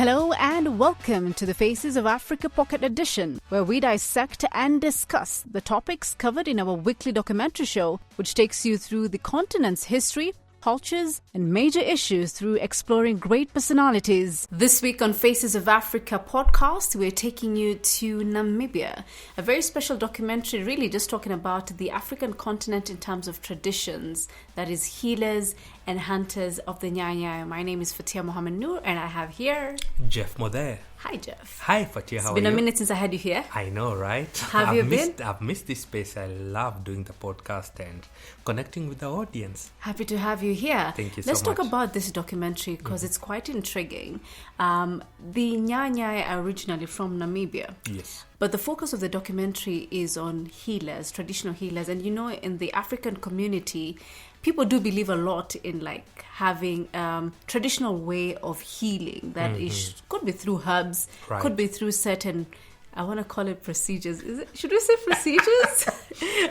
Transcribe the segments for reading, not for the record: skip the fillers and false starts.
Hello and welcome to the Faces of Africa Pocket Edition, where we dissect and discuss the topics covered in our weekly documentary show, which takes you through the continent's history, cultures, and major issues through exploring great personalities. This week on Faces of Africa podcast, we're taking you to Namibia. A very special documentary, really just talking about the African continent in terms of traditions, that is healers and hunters of the Nyae Nyae. My name is Fathiya Nur, and I have here Jeff Muthee. Hi, Jeff. Hi, Fathiya. How are you? It's been a minute since I had you here. I know, right? I've missed this space. I love doing the podcast and connecting with the audience. Happy to have you here. Thank you so much. Let's talk about this documentary because it's quite intriguing. The Nyae Nyae are originally from Namibia. Yes. But the focus of the documentary is on healers, traditional healers. And you know, in the African community, people do believe a lot in like having traditional way of healing that could be through herbs, Right. could be through certain, I want to call it procedures. Should we say procedures?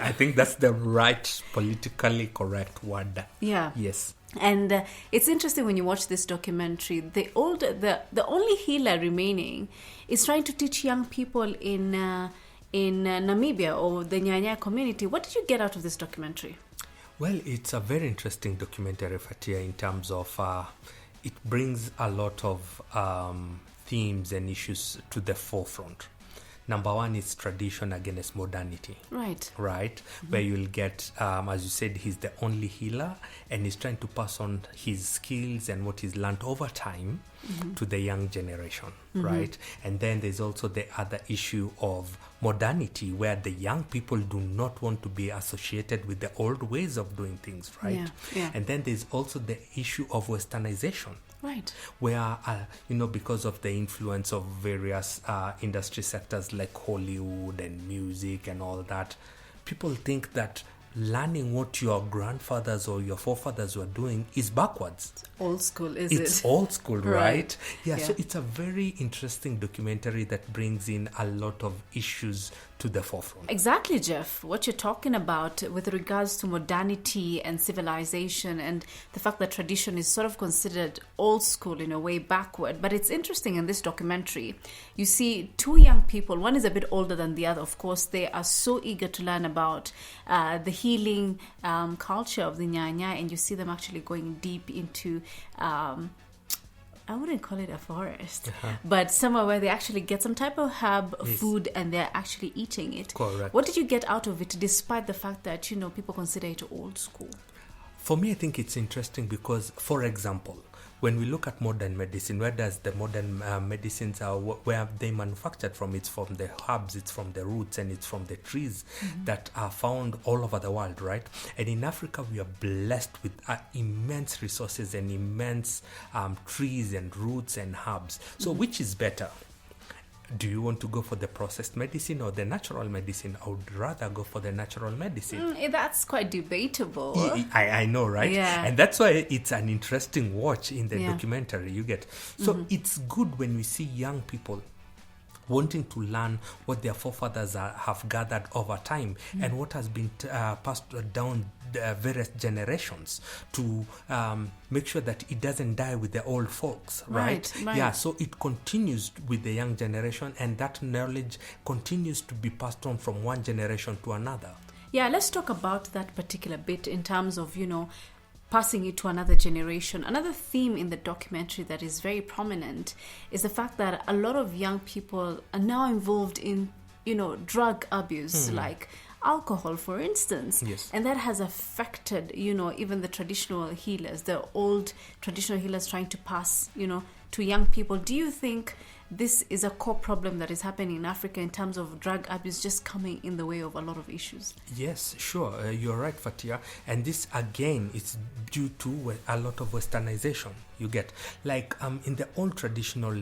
I think that's the right politically correct word. Yeah. Yes. And it's interesting when you watch this documentary, the only healer remaining is trying to teach young people in Namibia or the Nyae Nyae community. What did you get out of this documentary? Well, it's a very interesting documentary, Fathiya, in terms of it brings a lot of themes and issues to the forefront. Number one is tradition against modernity. Right. Where you'll get, as you said, he's the only healer and he's trying to pass on his skills and what he's learned over time to the young generation, right? And then there's also the other issue of modernity, where the young people do not want to be associated with the old ways of doing things, right? Yeah. And then there's also the issue of westernization. Right. Where, because of the influence of various industry sectors like Hollywood and music and all that, people think that learning what your grandfathers or your forefathers were doing is backwards. Old school, It's old school, right? Yeah. So it's a very interesting documentary that brings in a lot of issues to the forefront. Exactly, Jeff. What you're talking about with regards to modernity and civilization and the fact that tradition is sort of considered old school in a way, backward. But it's interesting in this documentary, you see two young people. One is a bit older than the other. Of course, they are so eager to learn about the healing culture of the Nyae Nyae, and you see them actually going deep into I wouldn't call it a forest, but somewhere where they actually get some type of herb food and they're actually eating it. Correct. What did you get out of it, despite the fact that, people consider it old school? For me, I think it's interesting because, for example, when we look at modern medicine, where does the modern medicines are, where are they manufactured from? It's from the herbs, it's from the roots, and it's from the trees that are found all over the world, right? And in Africa, we are blessed with immense resources and immense trees and roots and herbs. So which is better? Do you want to go for the processed medicine or the natural medicine? I would rather go for the natural medicine. That's quite debatable. I know, right? Yeah. And that's why it's an interesting watch in the documentary you get. So it's good when we see young people wanting to learn what their forefathers have gathered over time and what has been passed down the various generations to make sure that it doesn't die with the old folks, right? Yeah, so it continues with the young generation, and that knowledge continues to be passed on from one generation to another. Yeah, let's talk about that particular bit in terms of, passing it to another generation. Another theme in the documentary that is very prominent is the fact that a lot of young people are now involved in, drug abuse, like alcohol, for instance. Yes. And that has affected, even the traditional healers, the old traditional healers trying to pass, to young people. Do you think this is a core problem that is happening in Africa in terms of drug abuse just coming in the way of a lot of issues? Yes, sure. You're right, Fathiya. And this, again, is due to a lot of westernization. You get, like, in the old traditional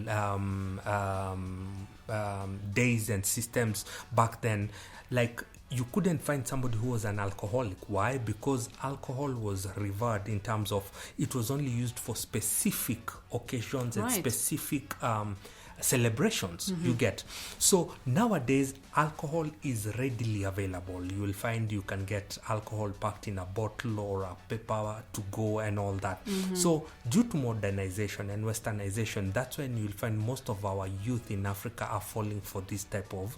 days and systems back then, like, you couldn't find somebody who was an alcoholic. Why? Because alcohol was revered in terms of it was only used for specific occasions and specific celebrations. You get. So nowadays alcohol is readily available. You will find you can get alcohol packed in a bottle or a paper to go and all that. So due to modernization and westernization, that's when you'll find most of our youth in Africa are falling for this type of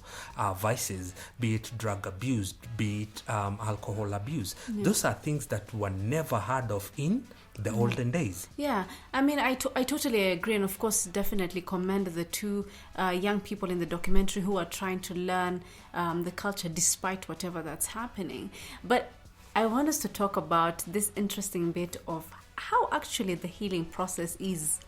vices, be it drug abuse, be it alcohol abuse. Those are things that were never heard of in the olden days. Yeah, I mean, I totally agree, and of course definitely commend the two young people in the documentary who are trying to learn the culture despite whatever that's happening. But I want us to talk about this interesting bit of how actually the healing process is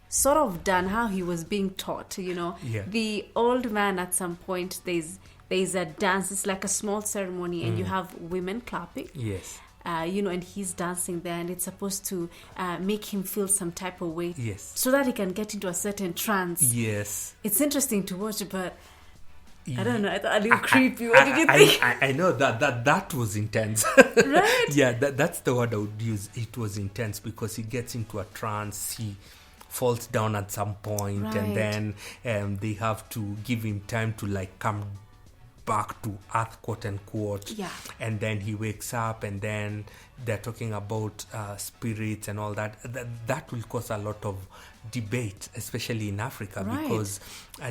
sort of done, how he was being taught, you know. The old man, at some point, there's a dance, it's like a small ceremony, and you have women clapping. Yes. You know, and he's dancing there, and it's supposed to make him feel some type of way, Yes. so that he can get into a certain trance. Yes. It's interesting to watch, but I don't know, I thought a little creepy. What did you think? I know that was intense. Right? Yeah, that's the word I would use. It was intense because he gets into a trance. He falls down at some point, Right. and then they have to give him time to like come back to earth, quote unquote. Yeah. And then he wakes up, and then they're talking about spirits and all that. That will cause a lot of debate, especially in Africa, Right. because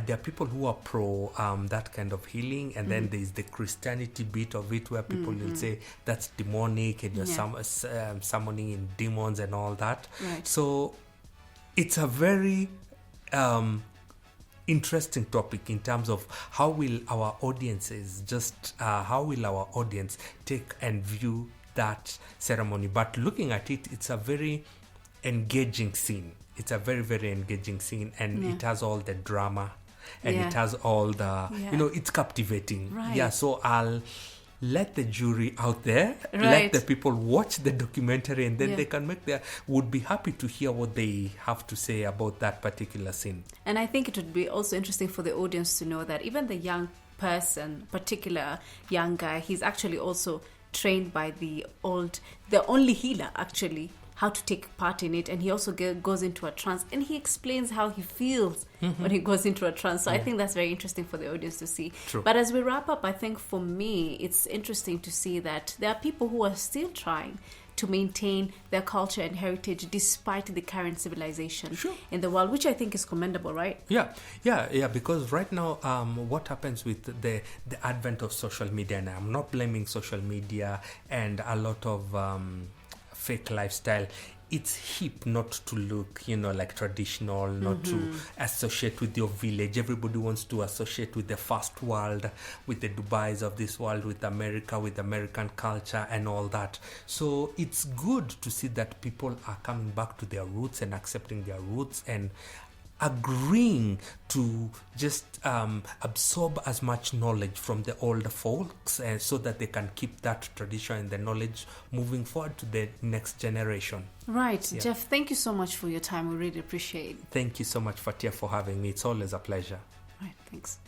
there are people who are pro that kind of healing, and then there's the Christianity bit of it, where people will say that's demonic, and you're summoning in demons and all that. Right. So it's a very interesting topic in terms of how will our audience take and view that ceremony. But looking at it, it's a very engaging scene. It's a very, very engaging scene, and it has all the drama, and it has all the, it's captivating. Right. Yeah, so I'll let the jury out there, let Right. the people watch the documentary, and then they can would be happy to hear what they have to say about that particular scene. And I think it would be also interesting for the audience to know that even the young person, particular young guy, he's actually also trained by the only healer actually, how to take part in it, and he also goes into a trance, and he explains how he feels when he goes into a trance. So I think that's very interesting for the audience to see. True. But as we wrap up, I think for me it's interesting to see that there are people who are still trying to maintain their culture and heritage despite the current civilization in the world, which I think is commendable, right? Yeah, because right now what happens with the advent of social media, and I'm not blaming social media and a lot of fake lifestyle, it's hip not to look, like traditional, not to associate with your village. Everybody wants to associate with the first world, with the Dubais of this world, with America, with American culture and all that. So it's good to see that people are coming back to their roots and accepting their roots and agreeing to just absorb as much knowledge from the older folks, so that they can keep that tradition and the knowledge moving forward to the next generation. Right. Yeah. Jeff, thank you so much for your time. We really appreciate it. Thank you so much, Fathiya, for having me. It's always a pleasure. Right. Thanks.